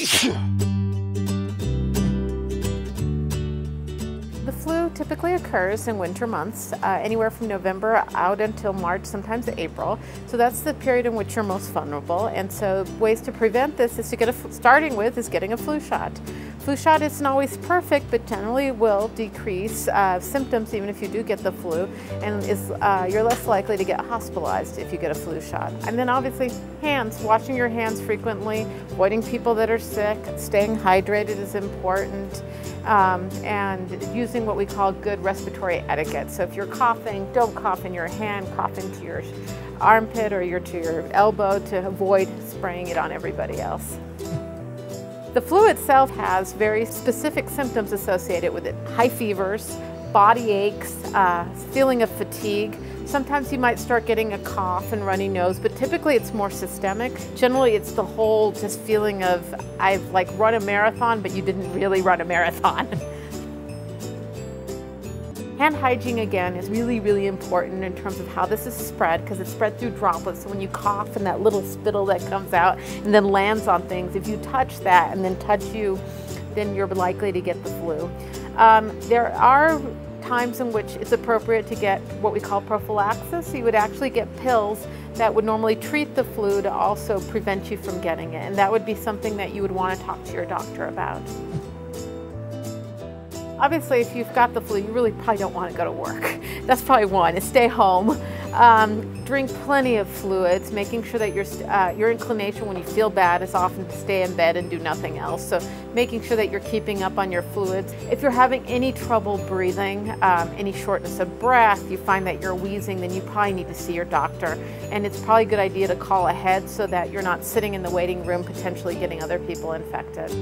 The flu typically occurs in winter months, anywhere from November out until March, sometimes April. So that's the period in which you're most vulnerable. And so ways to prevent this is to starting with is getting a flu shot. Flu shot isn't always perfect, but generally will decrease symptoms even if you do get the flu, and you're less likely to get hospitalized if you get a flu shot. And then obviously hands, washing your hands frequently, avoiding people that are sick, staying hydrated is important, and using what we call good respiratory etiquette. So if you're coughing, don't cough in your hand, cough into your armpit or to your elbow to avoid spraying it on everybody else. The flu itself has very specific symptoms associated with it. High fevers, body aches, feeling of fatigue. Sometimes you might start getting a cough and runny nose, but typically it's more systemic. Generally it's the whole just feeling of, I've like run a marathon, but you didn't really run a marathon. Hand hygiene, again, is really, really important in terms of how this is spread, because it's spread through droplets. So when you cough and that little spittle that comes out and then lands on things, if you touch that and then touch you, then you're likely to get the flu. There are times in which it's appropriate to get what we call prophylaxis. So you would actually get pills that would normally treat the flu to also prevent you from getting it. And that would be something that you would want to talk to your doctor about. Obviously, if you've got the flu, you really probably don't want to go to work. That's probably one, is stay home. Drink plenty of fluids, making sure that your inclination when you feel bad is often to stay in bed and do nothing else. So making sure that you're keeping up on your fluids. If you're having any trouble breathing, any shortness of breath, you find that you're wheezing, then you probably need to see your doctor. And it's probably a good idea to call ahead so that you're not sitting in the waiting room potentially getting other people infected.